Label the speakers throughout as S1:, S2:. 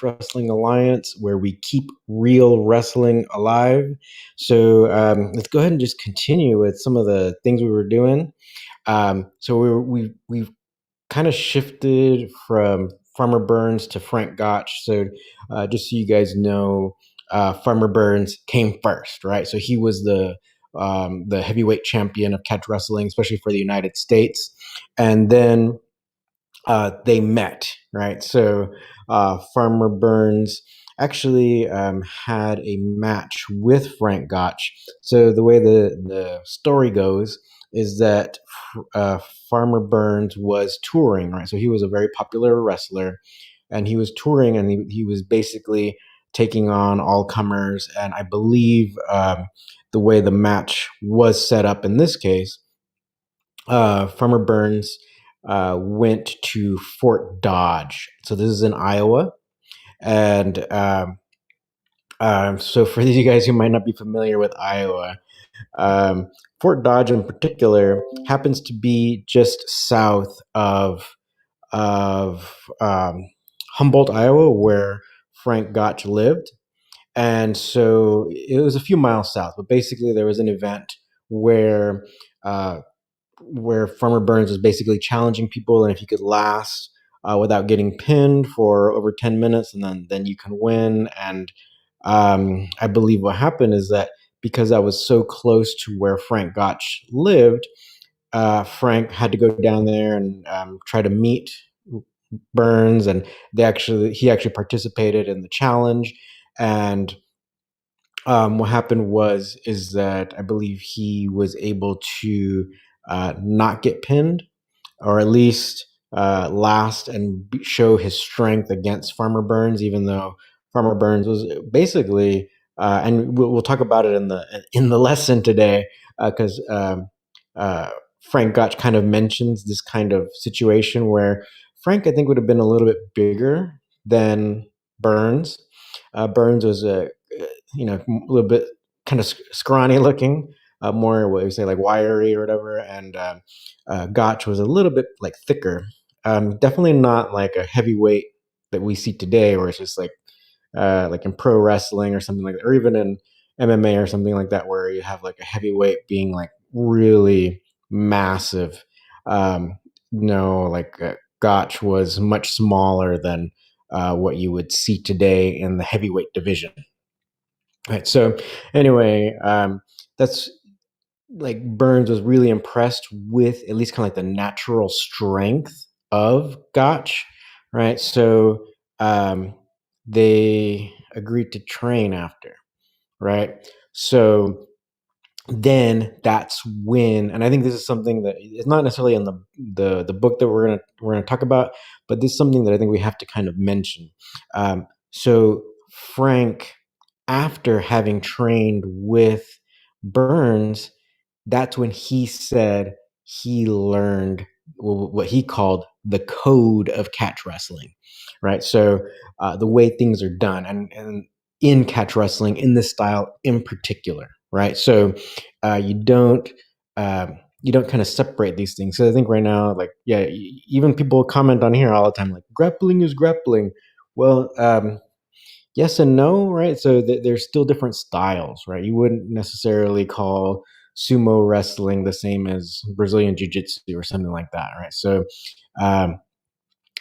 S1: Wrestling Alliance, where we keep real wrestling alive. So let's go ahead and just continue with some of the things we were doing. So we've kind of shifted from Farmer Burns to Frank Gotch. So just so you guys know, Farmer Burns came first, right? So he was the heavyweight champion of catch wrestling, especially for the United States, and then they met, right? So Farmer Burns actually had a match with Frank Gotch. So the way the story goes is that uh, Farmer Burns was touring, right? So he was a very popular wrestler, and he was touring, and he was basically taking on all comers. And I believe the way the match was set up in this case, Farmer Burns went to Fort Dodge. So this is in Iowa. And so for these of you guys who might not be familiar with Iowa, Fort Dodge in particular happens to be just south of Humboldt, Iowa, where Frank Gotch lived. And so it was a few miles south, but basically there was an event where uh, where Farmer Burns was basically challenging people, and if you could last without getting pinned for over 10 minutes, and then you can win. And I believe what happened is that because I was so close to where Frank Gotch lived, Frank had to go down there and try to meet Burns, and he actually participated in the challenge. And what happened is that I believe he was able to not get pinned, or at least last and show his strength against Farmer Burns, even though Farmer Burns was basically, and we'll talk about it in the lesson today, because Frank Gotch kind of mentions this kind of situation where Frank, I think, would have been a little bit bigger than Burns. Burns was a little bit kind of scrawny looking, more what you say like wiry or whatever, and Gotch was a little bit like thicker. Definitely not like a heavyweight that we see today, where it's just like in pro wrestling or something like that, or even in MMA or something like that, where you have like a heavyweight being like really massive. No, like Gotch was much smaller than what you would see today in the heavyweight division. Right. So anyway, that's like Burns was really impressed with at least kind of like the natural strength of Gotch, right? So um, they agreed to train after, right? So then that's when, and I think this is something that is not necessarily in the book that we're gonna talk about, but this is something that I think we have to kind of mention. So Frank, after having trained with Burns, that's when he said he learned what he called the code of catch wrestling, right? So the way things are done, and in catch wrestling, in this style in particular, right? So you don't you don't kind of separate these things. So I think right now, like yeah, even people comment on here all the time, like grappling is grappling. Well, yes and no, right? So there's still different styles, right? You wouldn't necessarily call sumo wrestling the same as Brazilian jiu-jitsu or something like that, right? So um,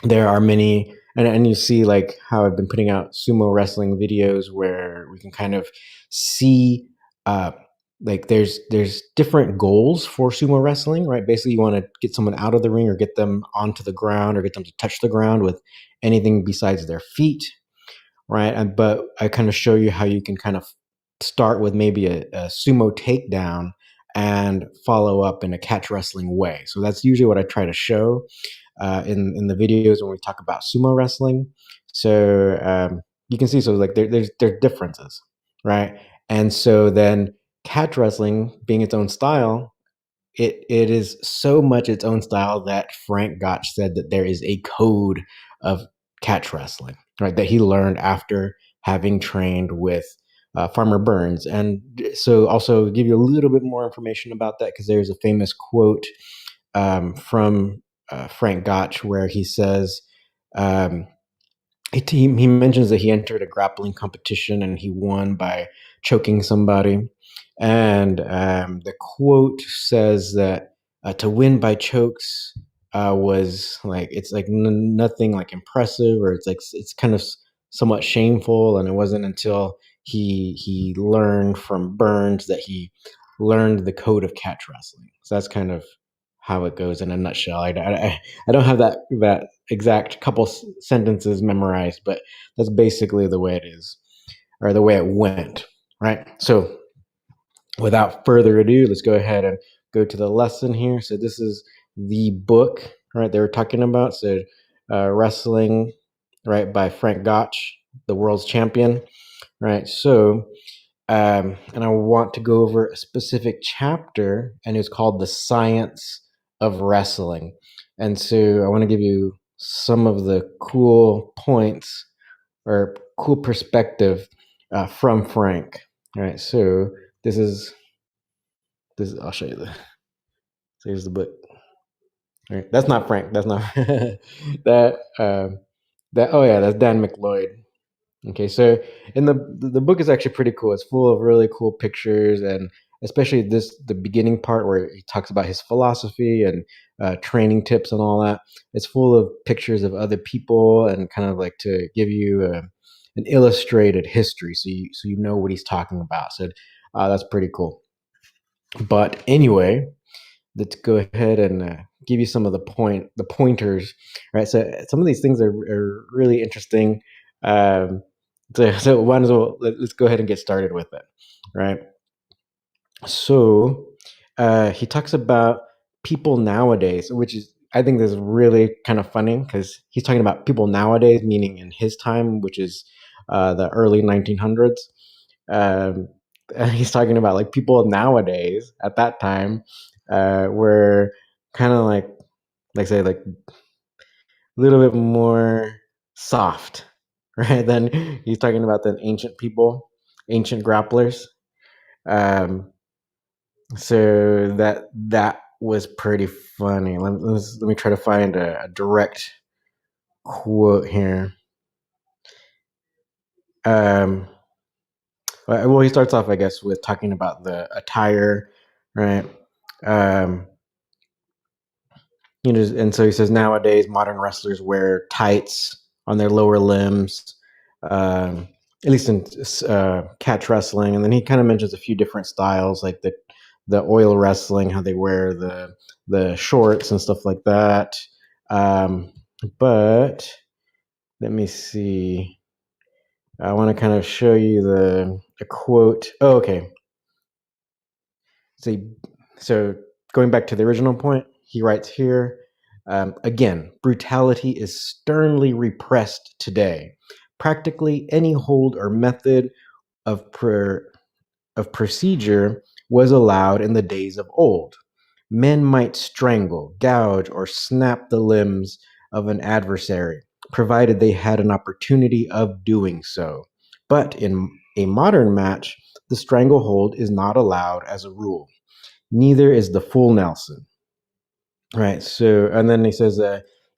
S1: there are many, and you see like how I've been putting out sumo wrestling videos where we can kind of see uh, like there's different goals for sumo wrestling, right? Basically, you want to get someone out of the ring or get them onto the ground or get them to touch the ground with anything besides their feet, right? And but I kind of show you how you can kind of start with maybe a sumo takedown and follow up in a catch wrestling way. So that's usually what I try to show in the videos when we talk about sumo wrestling. So you can see, so like there's differences, right? And so then catch wrestling being its own style, it is so much its own style that Frank Gotch said that there is a code of catch wrestling, right? That he learned after having trained with Farmer Burns. And so, also give you a little bit more information about that, because there's a famous quote from Frank Gotch where he says, um, he mentions that he entered a grappling competition and he won by choking somebody. And the quote says that to win by chokes was like it's like nothing like impressive, or it's like it's kind of somewhat shameful. And it wasn't until he learned from Burns that he learned the code of catch wrestling. So that's kind of how it goes in a nutshell. I don't have that exact couple sentences memorized, but that's basically the way it is, or the way it went, right? So without further ado, let's go ahead and go to the lesson here. So this is the book, right, they were talking about. So wrestling, right, by Frank Gotch, the world's champion, right? So and I want to go over a specific chapter, and it's called The Science of Wrestling. And so I want to give you some of the cool points or cool perspective from Frank. All right, so this is I'll show you the. So here's the book. All right, that's not Frank. That's not that. That oh yeah, that's Dan McLeod. Okay, so in the book is actually pretty cool. It's full of really cool pictures, and especially the beginning part where he talks about his philosophy and training tips and all that. It's full of pictures of other people and kind of like to give you an illustrated history, so you know what he's talking about. So that's pretty cool. But anyway, let's go ahead and give you some of the pointers, right? So some of these things are really interesting. Um, so one is let's go ahead and get started with it, right? So he talks about people nowadays, which is I think this is really kind of funny because he's talking about people nowadays, meaning in his time, which is the early 1900s. Um, and he's talking about like people nowadays at that time were kind of like say like a little bit more soft, right? Than he's talking about the ancient people, ancient grapplers. Um, so that was pretty funny. Let me try to find a direct quote here. Um, well, he starts off, I guess, with talking about the attire, right? Um, and so he says nowadays modern wrestlers wear tights on their lower limbs, um, at least in catch wrestling. And then he kind of mentions a few different styles, like the oil wrestling, how they wear the shorts and stuff like that. Um, but let me see. I want to kind of show you the quote. Oh, okay. So, so going back to the original point, he writes here again, brutality is sternly repressed today. Practically any hold or method of, of procedure was allowed in the days of old. Men might strangle, gouge, or snap the limbs of an adversary, provided they had an opportunity of doing so. But in a modern match, the stranglehold is not allowed as a rule. Neither is the full Nelson. Right. So, and then he says,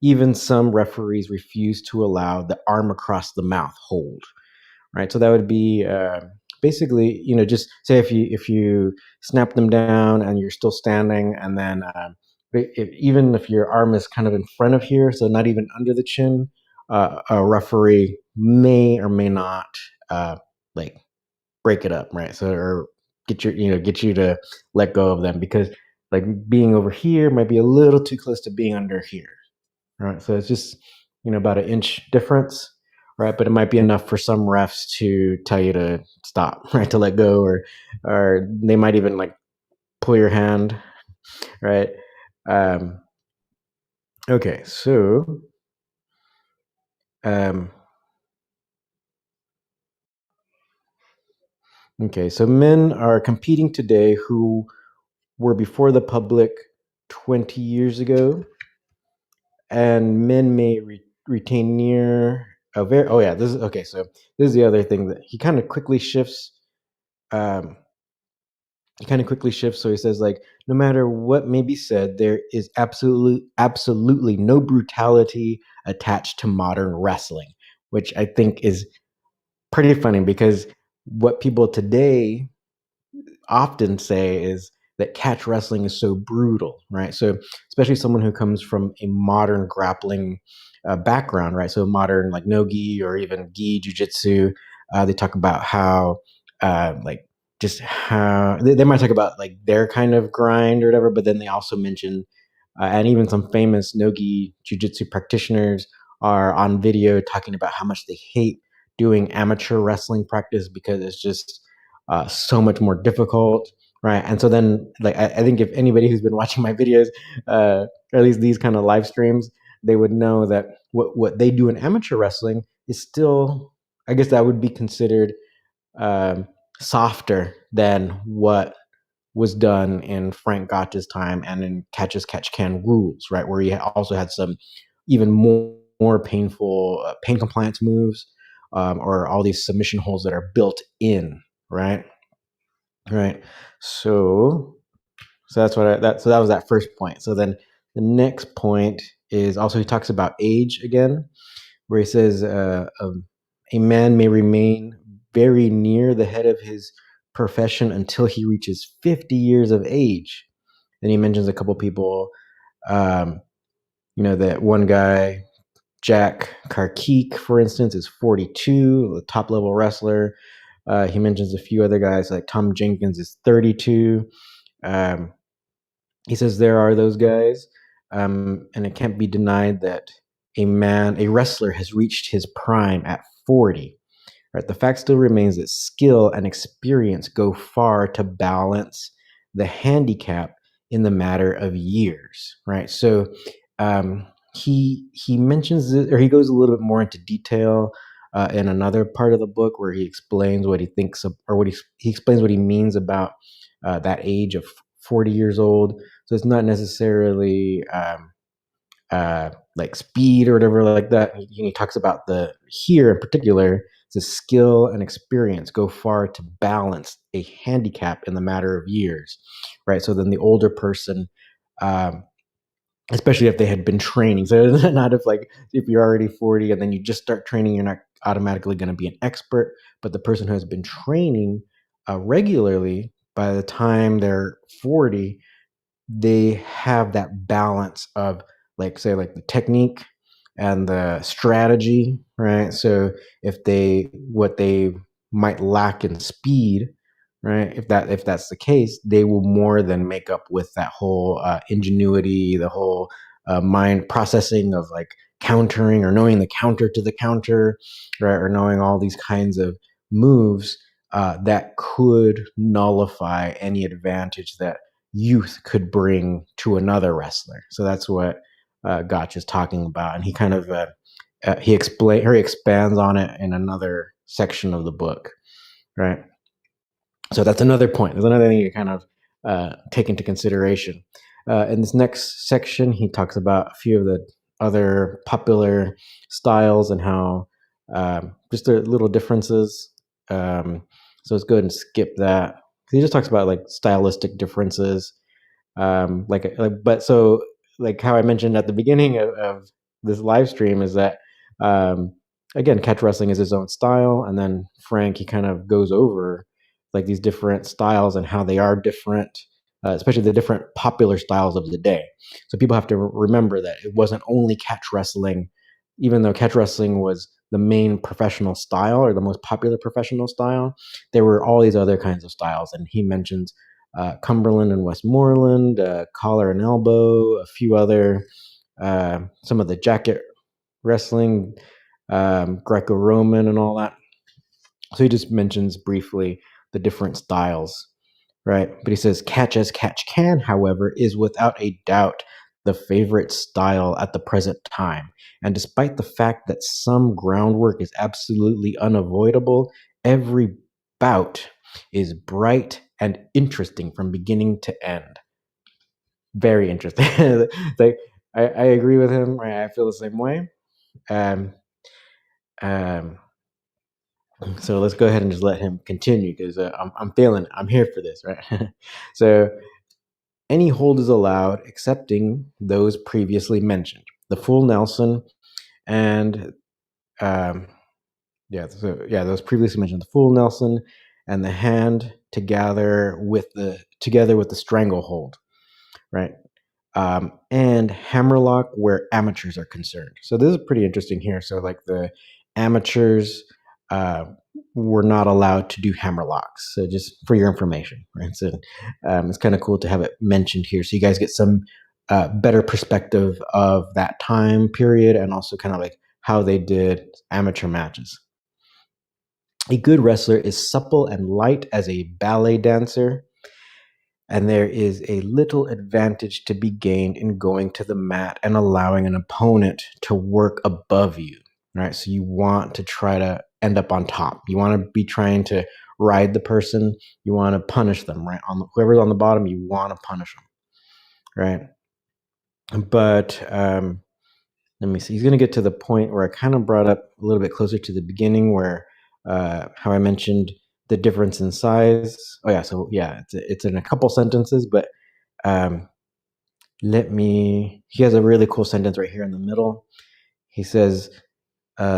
S1: even some referees refuse to allow the arm across the mouth hold. Right. So that would be basically, just say if you snap them down and you're still standing, and then even if your arm is kind of in front of here, so not even under the chin, a referee may or may not like break it up, right? So or get you to let go of them because like being over here might be a little too close to being under here, right? So it's just about an inch difference, right? But it might be enough for some refs to tell you to stop, right? To let go, or they might even like pull your hand, right? Um, okay, so um, men are competing today who were before the public 20 years ago, and men may retain near a very oh yeah this is okay. So this is the other thing that he kind of quickly shifts. um so he says like no matter what may be said, there is absolutely no brutality attached to modern wrestling. which I think is pretty funny because what people today often say is that catch wrestling is so brutal, right? So especially someone who comes from a modern grappling background, right? So modern like no gi or even gi jujitsu, they talk about how like just how they might talk about like their kind of grind or whatever, but then they also mention and even some famous no gi jujitsu practitioners are on video talking about how much they hate doing amateur wrestling practice because it's just so much more difficult, right? And so then, like, I think if anybody who's been watching my videos, or at least these kind of live streams, they would know that what they do in amateur wrestling is still, I guess, that would be considered um, softer than what was done in Frank Gotch's time and in Catch as Catch Can rules, right? Where he also had some even more painful pain compliance moves, or all these submission holds that are built in, right? Right. So so that's what so that was that first point. So then the next point is also he talks about age again, where he says a man may remain very near the head of his profession until he reaches 50 years of age. Then he mentions a couple people, um, that one guy, Jack Karkik, for instance, is 42, a top level wrestler. He mentions a few other guys like Tom Jenkins is 32. Um, he says there are those guys, and it can't be denied that a wrestler, has reached his prime at 40. Right? The fact still remains that skill and experience go far to balance the handicap in the matter of years. Right? So um, he mentions it, or he goes a little bit more into detail in another part of the book where he explains what he thinks of, or what he explains what he means about that age of 40 years old. So it's not necessarily like speed or whatever like that. He talks about the here in particular, the skill and experience go far to balance a handicap in the matter of years, right? So then the older person, um, especially if they had been training, so not if like if you're already 40 and then you just start training, you're not automatically going to be an expert, but the person who has been training regularly by the time they're 40, they have that balance of like say like the technique and the strategy, right? So if they what they might lack in speed, right? If that's the case, they will more than make up with that whole ingenuity, the whole mind processing of like countering or knowing the counter to the counter, right? Or knowing all these kinds of moves that could nullify any advantage that youth could bring to another wrestler. So that's what Gotch is talking about, and he kind of he expands on it in another section of the book, right? So that's another point. There's another thing you kind of take into consideration. In this next section, he talks about a few of the other popular styles and how just their little differences. So let's go ahead and skip that. He just talks about like stylistic differences, but so like how I mentioned at the beginning of this live stream is that um, again, catch wrestling is his own style, and then Frank he kind of goes over like these different styles and how they are different, especially the different popular styles of the day. So people have to remember that it wasn't only catch wrestling, even though catch wrestling was the main professional style or the most popular professional style. There were all these other kinds of styles, and he mentions Cumberland and Westmoreland, Collar and Elbow, a few other, some of the jacket wrestling, Greco-Roman, and all that. So he just mentions briefly the different styles, right? But he says, catch as catch can, however, is without a doubt the favorite style at the present time. And despite the fact that some groundwork is absolutely unavoidable, every bout is bright and interesting from beginning to end. Very interesting. Like I agree with him. Right? I feel the same way. Um, um, so let's go ahead and just let him continue because I'm feeling it. I'm here for this, right? So any hold is allowed, excepting those previously mentioned. The full Nelson and Yeah, so yeah, those previously mentioned the full Nelson and the hand together with the stranglehold, right? And hammerlock where amateurs are concerned. So this is pretty interesting here. So like the amateurs uh, were not allowed to do hammerlocks. So just for your information, right? So it's kind of cool to have it mentioned here, so you guys get some better perspective of that time period and also kind of like how they did amateur matches. A good wrestler is supple and light as a ballet dancer, and there is a little advantage to be gained in going to the mat and allowing an opponent to work above you, right? So you want to try to end up on top. You want to be trying to ride the person. You want to punish them, right? Whoever's on the bottom, you want to punish them, right? But let me see. He's going to get to the point where I kind of brought up a little bit closer to the beginning, where how I mentioned the difference in size. Oh yeah, so yeah, it's in a couple sentences, but um, he has a really cool sentence right here in the middle. He says,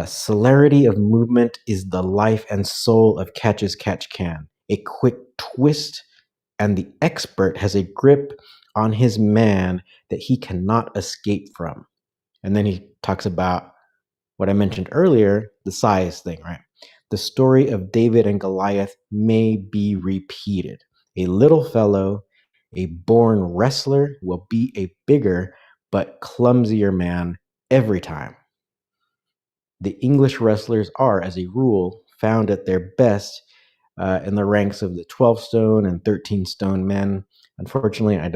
S1: celerity of movement is the life and soul of catch as catch can. A quick twist, and the expert has a grip on his man that he cannot escape from. And then he talks about what I mentioned earlier, the size thing, right? The story of David and Goliath may be repeated. A little fellow, a born wrestler, will be a bigger but clumsier man every time. The English wrestlers are, as a rule, found at their best in the ranks of the 12 stone and 13 stone men. Unfortunately, I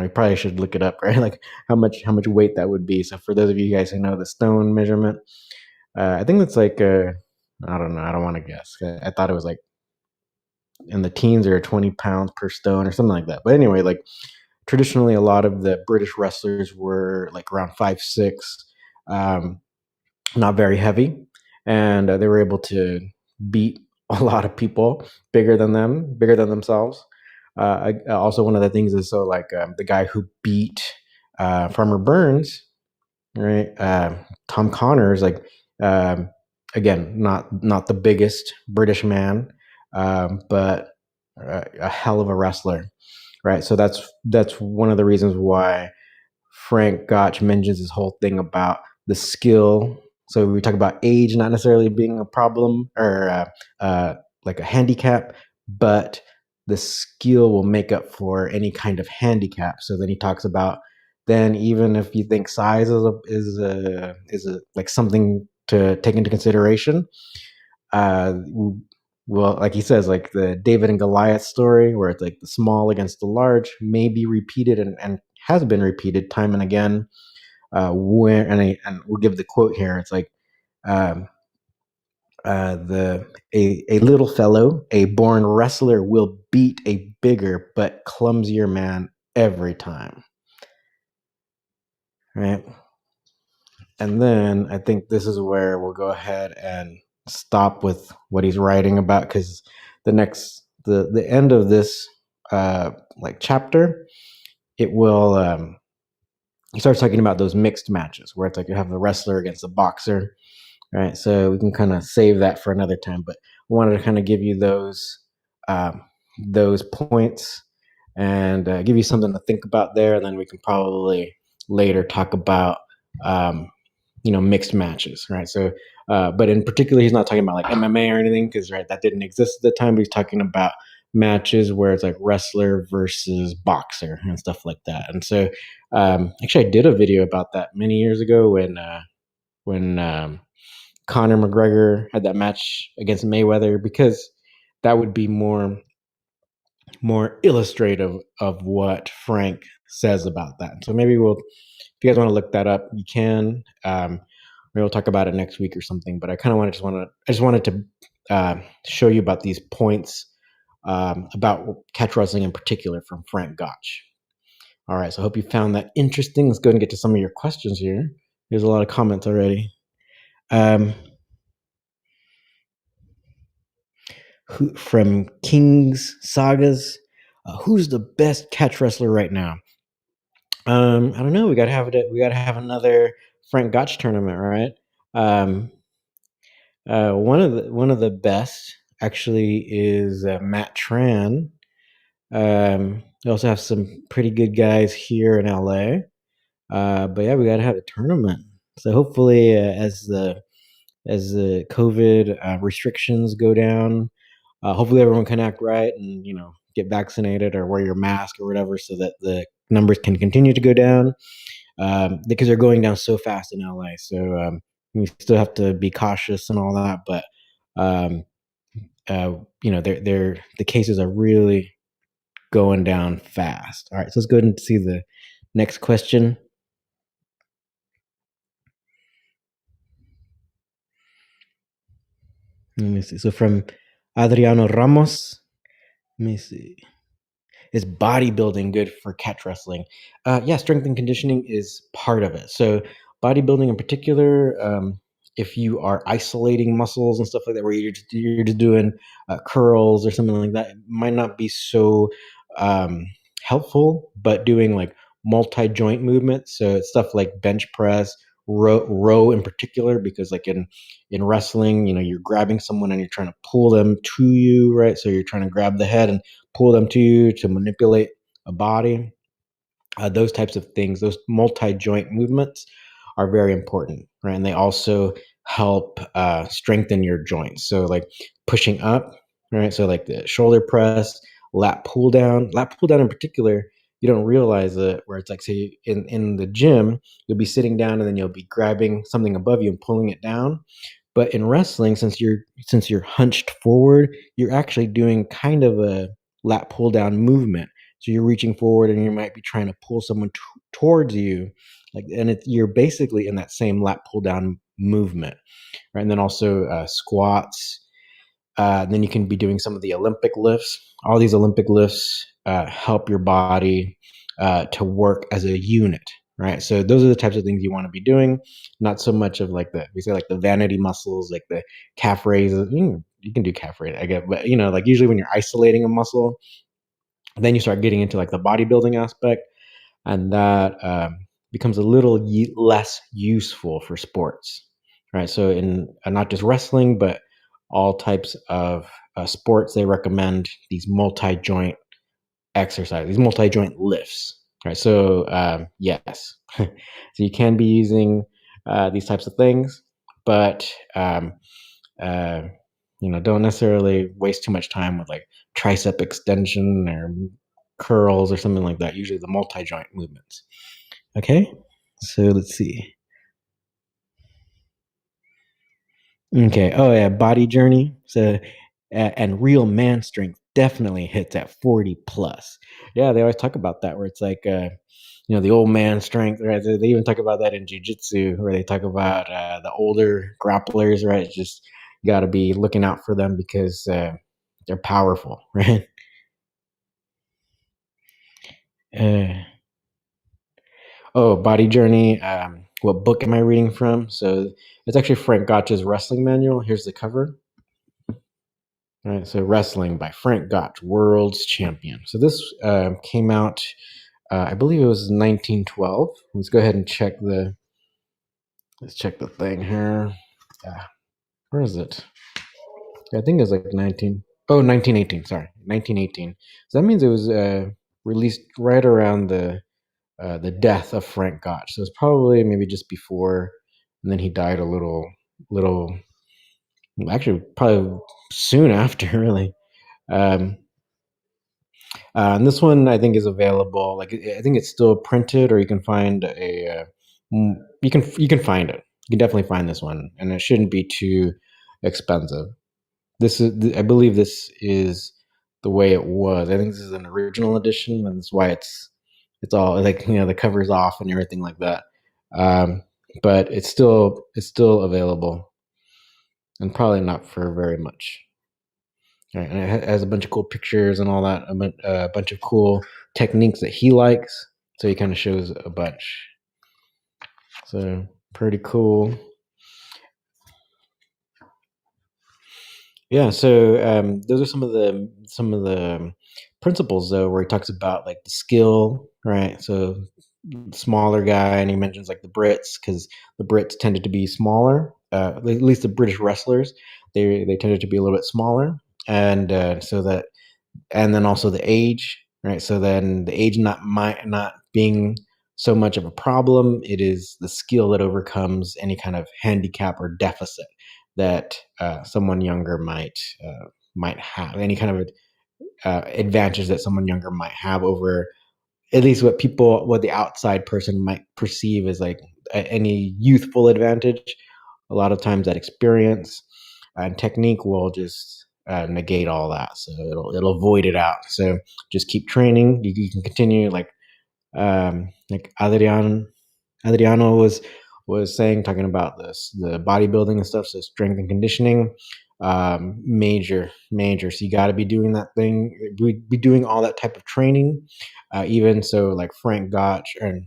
S1: probably should look it up, right? Like how much weight that would be. So for those of you guys who know the stone measurement, I think that's like I don't know. I don't want to guess. I thought it was like in the teens or 20 pounds per stone or something like that. But anyway, like traditionally, a lot of the British wrestlers were like around 5'6", um, not very heavy, and they were able to beat a lot of people bigger than them, bigger than themselves. Also, one of the things is so like the guy who beat Farmer Burns, right? Tom Connors, like um, again, not the biggest British man, but a hell of a wrestler, right? So that's one of the reasons why Frank Gotch mentions this whole thing about the skill. So we talk about age not necessarily being a problem or like a handicap, but the skill will make up for any kind of handicap. So then he talks about then even if you think size is a like something to take into consideration, uh, well, like he says, like the David and Goliath story, where it's like the small against the large, may be repeated and has been repeated time and again. And we'll give the quote here. It's like um, a little fellow, a born wrestler, will beat a bigger but clumsier man every time. Right. And then I think this is where we'll go ahead and stop with what he's writing about, because the end of this like chapter, it will he starts talking about those mixed matches where it's like you have the wrestler against the boxer, right? So we can kind of save that for another time, but I wanted to kind of give you those points and give you something to think about there, and then we can probably later talk about um, mixed matches, right? So, but in particular, he's not talking about like MMA or anything, because right, that didn't exist at the time. But he's talking about matches where it's like wrestler versus boxer and stuff like that. And so, actually, I did a video about that many years ago when Conor McGregor had that match against Mayweather, because that would be more illustrative of what Frank says about that. So maybe if you guys want to look that up, you can. Maybe we'll talk about it next week or something. But I just wanted to show you about these points about catch wrestling in particular from Frank Gotch. All right, so I hope you found that interesting. Let's go and get to some of your questions here. There's a lot of comments already. From King's Sagas, who's the best catch wrestler right now? I don't know. We gotta have another Frank Gotch tournament, right? Um, One of the best actually is Matt Tran. We also have some pretty good guys here in LA. But yeah, we got to have a tournament. So hopefully, as the COVID restrictions go down, hopefully everyone can act right and get vaccinated or wear your mask or whatever, so that the numbers can continue to go down. Because they're going down so fast in LA. So we still have to be cautious and all that, but um, they're the cases are really going down fast. All right, so let's go ahead and see the next question. Let me see. So from Adriano Ramos, let me see. Is bodybuilding good for catch wrestling? Yeah, strength and conditioning is part of it. So bodybuilding in particular, if you are isolating muscles and stuff like that, where you're just doing curls or something like that, it might not be so um, helpful. But doing like multi joint movements, so it's stuff like bench press, row in particular, because like in wrestling, you're grabbing someone and you're trying to pull them to you, right? So you're trying to grab the head and pull them to you to manipulate a body. Those types of things, those multi joint movements are very important, right? And they also help strengthen your joints. So, like pushing up, right? So, like the shoulder press, lat pull down in particular, you don't realize it, where it's like, say, in the gym, you'll be sitting down and then you'll be grabbing something above you and pulling it down. But in wrestling, since you're hunched forward, you're actually doing kind of a lat pull down movement. So you're reaching forward and you might be trying to pull someone towards you, like, and you're basically in that same lat pull down movement, right? And then also squats. Then you can be doing some of the Olympic lifts. All these Olympic lifts help your body to work as a unit, right? So those are the types of things you want to be doing, not so much of like we say like the vanity muscles, like the calf raises. You can do calf raise, I guess, but like usually when you're isolating a muscle, then you start getting into like the bodybuilding aspect, and that becomes a little less useful for sports, right? So in not just wrestling, but all types of sports, they recommend these multi-joint exercises, these multi-joint lifts, right? So yes, so you can be using these types of things, but uh, don't necessarily waste too much time with like tricep extension or curls or something like that. Usually the multi-joint movements. Okay, so let's see. Okay. Oh yeah, body journey. So and real man strength definitely hits at 40 plus. Yeah, they always talk about that, where it's like the old man strength, right? They even talk about that in jujitsu, where they talk about the older grapplers, right? It's just got to be looking out for them because they're powerful, right? Uh, oh, body journey. What book am I reading from? So it's actually Frank Gotch's wrestling manual. Here's the cover. All right, so wrestling by Frank Gotch, world's champion. So this came out, I believe it was 1912. Let's go ahead and let's check the thing here. Uh, where is it? I think it's like 1918. Sorry, 1918. So that means it was released right around the death of Frank Gotch. So it's probably maybe just before, and then he died a little, actually probably soon after, really. Um, and this one I think is available. Like I think it's still printed, or you can find you can find it. You can definitely find this one, and it shouldn't be too expensive. I believe this is the way it was. I think this is an original edition, and that's why it's all like the covers off and everything like that. Um, but it's still available, and probably not for very much. Right, and it has a bunch of cool pictures and all that, a bunch of cool techniques that he likes. So he kind of shows a bunch. So pretty cool. Yeah. So those are some of the principles though, where he talks about like the skill, right? So smaller guy, and he mentions like the Brits, because the Brits tended to be smaller, at least the British wrestlers, they tended to be a little bit smaller, and so that, and then also the age, right? So then the age not being so much of a problem, it is the skill that overcomes any kind of handicap or deficit that someone younger might have, any kind of advantage that someone younger might have over at least what the outside person might perceive as like any youthful advantage. A lot of times that experience and technique will just negate all that, so it'll void it out. So just keep training. You can continue like Adriano was saying, talking about the bodybuilding and stuff. So strength and conditioning, major. So you got to be doing that thing, be doing all that type of training. Even so, like Frank Gotch and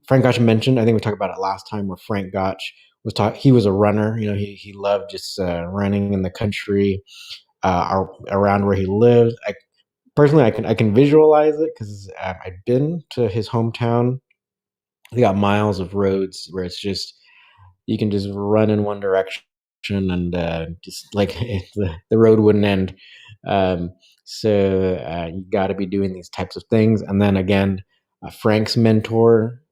S1: Frank Gotch mentioned, I think we talked about it last time, where Frank Gotch he was a runner. You know, he loved just running in the country around where he lived. Personally, I can visualize it because I've been to his hometown. They got miles of roads where it's just you can just run in one direction and just like the road wouldn't end. Um, so you got to be doing these types of things. And then again, Frank's mentor,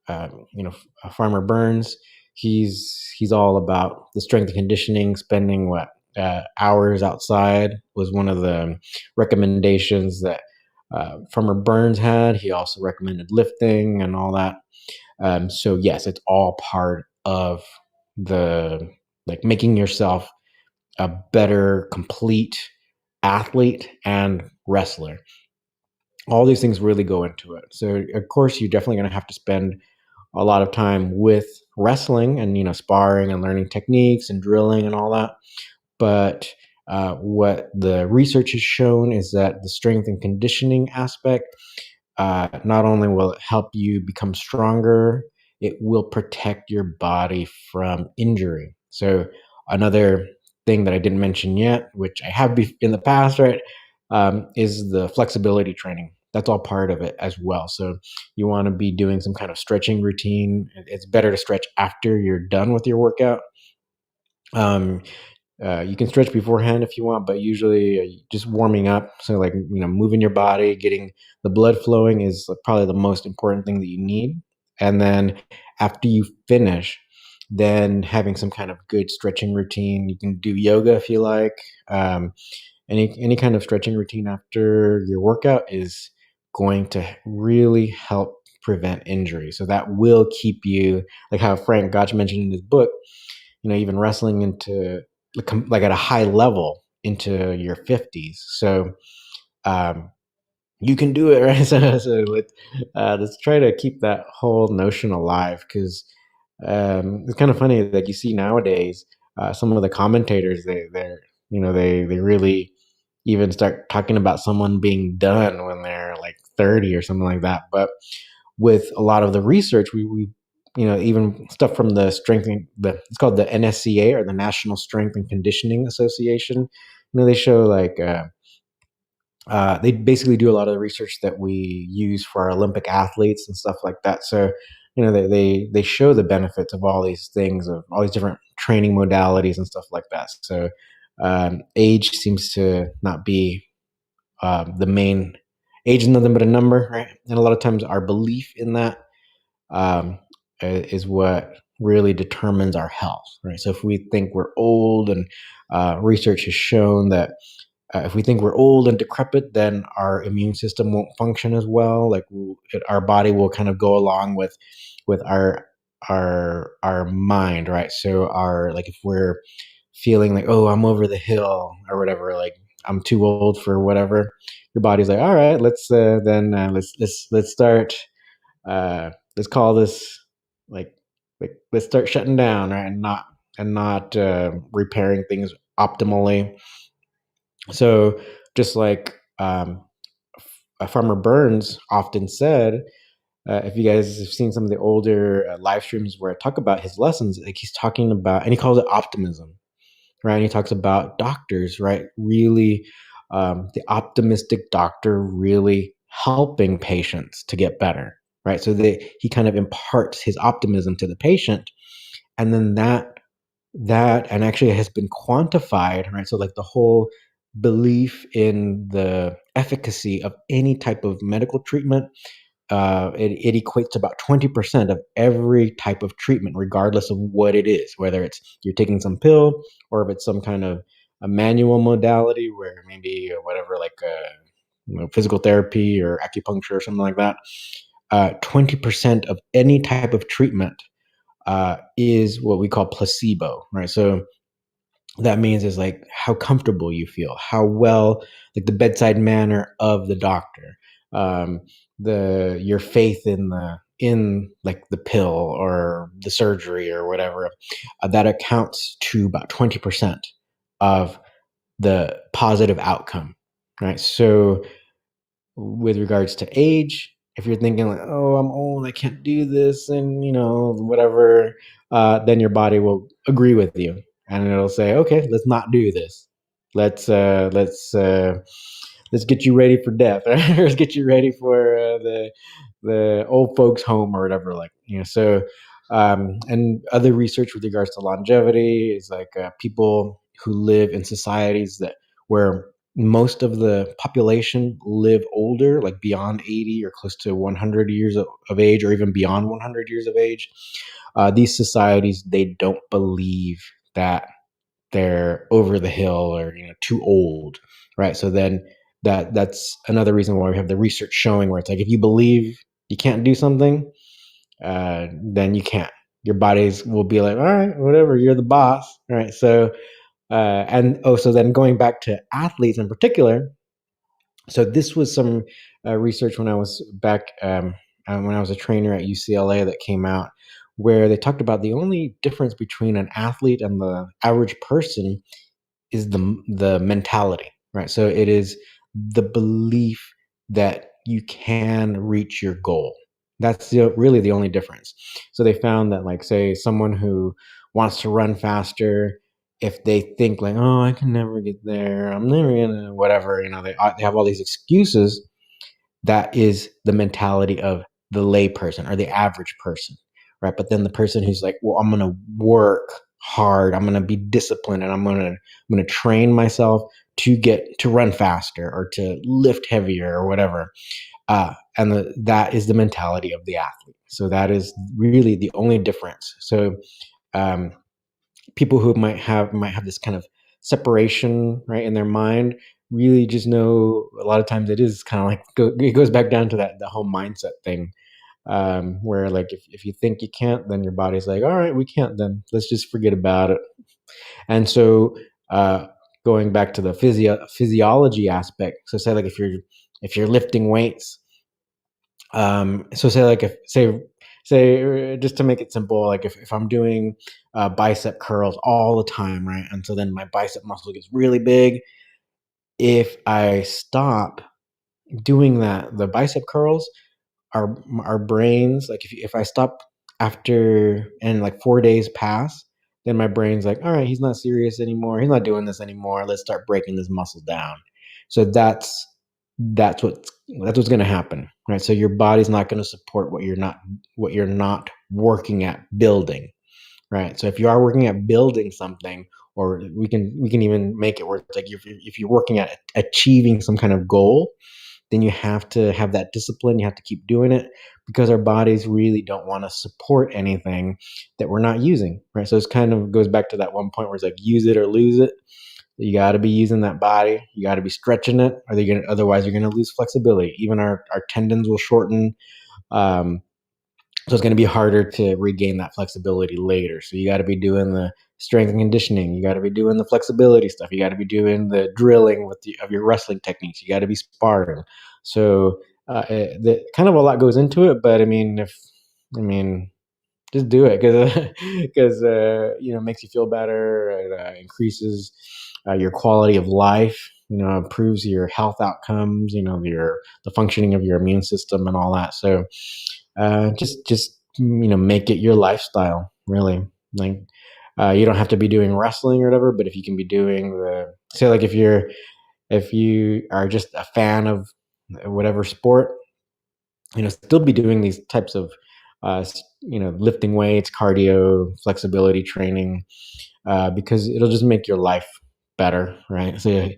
S1: Farmer Burns, he's all about the strength and conditioning. Spending hours outside was one of the recommendations that Farmer Burns had. He also recommended lifting and all that. So yes, it's all part of the like making yourself a better complete athlete and wrestler. All these things really go into it. So of course you're definitely going to have to spend a lot of time with wrestling and sparring and learning techniques and drilling and all that. But what the research has shown is that the strength and conditioning aspect, not only will it help you become stronger, it will protect your body from injury. So another thing that I didn't mention yet, which I have in the past, right, is the flexibility training. That's all part of it as well. So you want to be doing some kind of stretching routine. It's better to stretch after you're done with your workout. Um, you can stretch beforehand if you want, but usually just warming up. So, like, moving your body, getting the blood flowing is probably the most important thing that you need. And then after you finish, then having some kind of good stretching routine. You can do yoga if you like. Any kind of stretching routine after your workout is going to really help prevent injury. So that will keep you, like how Frank Gotch mentioned in his book, even wrestling into like at a high level into your 50s. So um, you can do it, right? So let's try to keep that whole notion alive, because it's kind of funny that you see nowadays some of the commentators they really even start talking about someone being done when they're like 30 or something like that. But with a lot of the research, we even stuff from the it's called the NSCA, or the National Strength and Conditioning Association. They show like they basically do a lot of the research that we use for our Olympic athletes and stuff like that. So they show the benefits of all these things, of all these different training modalities and stuff like that. So age seems to not be the main. Age is nothing but a number, right? And a lot of times our belief in that is what really determines our health, right? So if we think we're old, and research has shown that if we think we're old and decrepit, then our immune system won't function as well. Like our body will kind of go along with our mind, right? So like if we're feeling like, oh, I'm over the hill or whatever, like I'm too old for whatever, your body's like, all right, let's start. Let's call this like let's start shutting down, right, and not repairing things optimally. So just like Farmer Burns often said, if you guys have seen some of the older live streams where I talk about his lessons, like he's talking about, and he calls it optimism, right? And he talks about doctors, right? Really, the optimistic doctor really helping patients to get better, right? So he kind of imparts his optimism to the patient, and then that that and actually has been quantified, right? So like the whole belief in the efficacy of any type of medical treatment, it equates to about 20% of every type of treatment, regardless of what it is, whether it's you're taking some pill or if it's some kind of a manual modality where maybe whatever, like physical therapy or acupuncture or something like that. 20% of any type of treatment is what we call placebo, right? So that means is like how comfortable you feel, how well, like the bedside manner of the doctor, um, the your faith in like the pill or the surgery or whatever, that accounts to about 20% of the positive outcome, right? So with regards to age, if you're thinking like, oh, I'm old, I can't do this, and whatever, then your body will agree with you, and it'll say, okay, let's not do this. Let's get you ready for death, right? Or let's get you ready for the old folks home or whatever. Like so. And other research with regards to longevity is like people who live in societies that where most of the population live older, like beyond 80 or close to 100 years of age, or even beyond 100 years of age. These societies, they don't believe that they're over the hill or too old, right? So then that's another reason why we have the research showing where it's like if you believe you can't do something, then you can't. Your bodies will be like, all right, whatever, you're the boss, right? So and so then going back to athletes in particular, so this was some research when I was back when I was a trainer at UCLA that came out where they talked about the only difference between an athlete and the average person is the mentality, right? So it is the belief that you can reach your goal. That's really the only difference. So they found that, like, say, someone who wants to run faster, if they think like, "Oh, I can never get there. I'm never gonna," whatever, they have all these excuses. That is the mentality of the layperson or the average person, right? But then the person who's like, well, I'm gonna work hard, I'm gonna be disciplined, and I'm gonna train myself to run faster or to lift heavier or whatever. That is the mentality of the athlete. So that is really the only difference. So um, people who might have this kind of separation right in their mind really just know a lot of times it is kind of like it goes back down to that the whole mindset thing, where like if you think you can't, then your body's like, all right, we can't, then let's just forget about it. And so uh, going back to the physiology aspect, so say like if you're lifting weights, so say like if say just to make it simple, like if I'm doing bicep curls all the time, right? And so then my bicep muscle gets really big. If I stop doing that, the bicep curls, our brains, like if I stop after and like 4 days pass, then my brain's like, all right, he's not serious anymore. He's not doing this anymore. Let's start breaking this muscle down. So that's what's going to happen, right? So your body's not going to support what you're not working at building, right? So if you are working at building something, or we can even make it where it's like if you're working at achieving some kind of goal, then you have to have that discipline. You have to keep doing it because our bodies really don't want to support anything that we're not using, right? So it's kind of goes back to that one point where it's like use it or lose it. You got to be using that body. You got to be stretching it, or otherwise you're going to lose flexibility. Even our tendons will shorten. Um, so it's going to be harder to regain that flexibility later. So you got to be doing the strength and conditioning. You got to be doing the flexibility stuff. You got to be doing the drilling of your wrestling techniques. You got to be sparring. So kind of a lot goes into it. But I mean, just do it because it makes you feel better. It increases your quality of life. Improves your health outcomes. The functioning of your immune system and all that. So just make it your lifestyle. Really, like you don't have to be doing wrestling or whatever, but if you can be doing the say like if you are just a fan of whatever sport, still be doing these types of lifting weights, cardio, flexibility training, because it'll just make your life better, right? So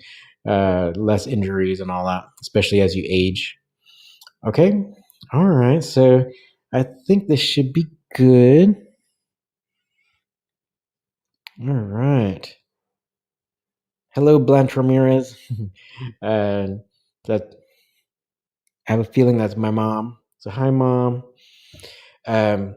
S1: less injuries and all that, especially as you age. Okay, all right. So I think this should be good. All right. Hello, Blanche Ramirez. And that I have a feeling that's my mom. So hi, mom. Um,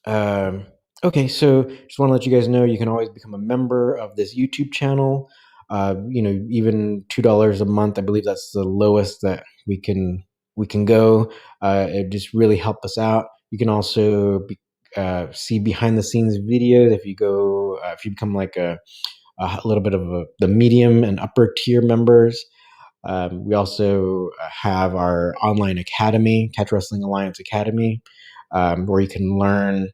S1: Um, okay, so just want to let you guys know you can always become a member of this YouTube channel. Even $2 a month, I believe that's the lowest that we can go. It just really help us out. You can also see behind the scenes videos if you become like a little bit of the medium and upper tier members. We also have our online academy, Catch Wrestling Alliance Academy, where you can learn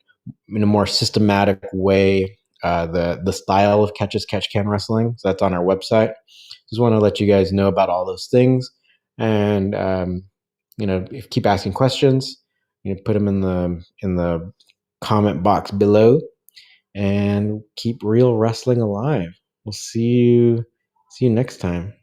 S1: in a more systematic way the style of catch can wrestling. So that's on our website. Just want to let you guys know about all those things, and if keep asking questions, put them in the comment box below, and keep real wrestling alive. We'll see you next time.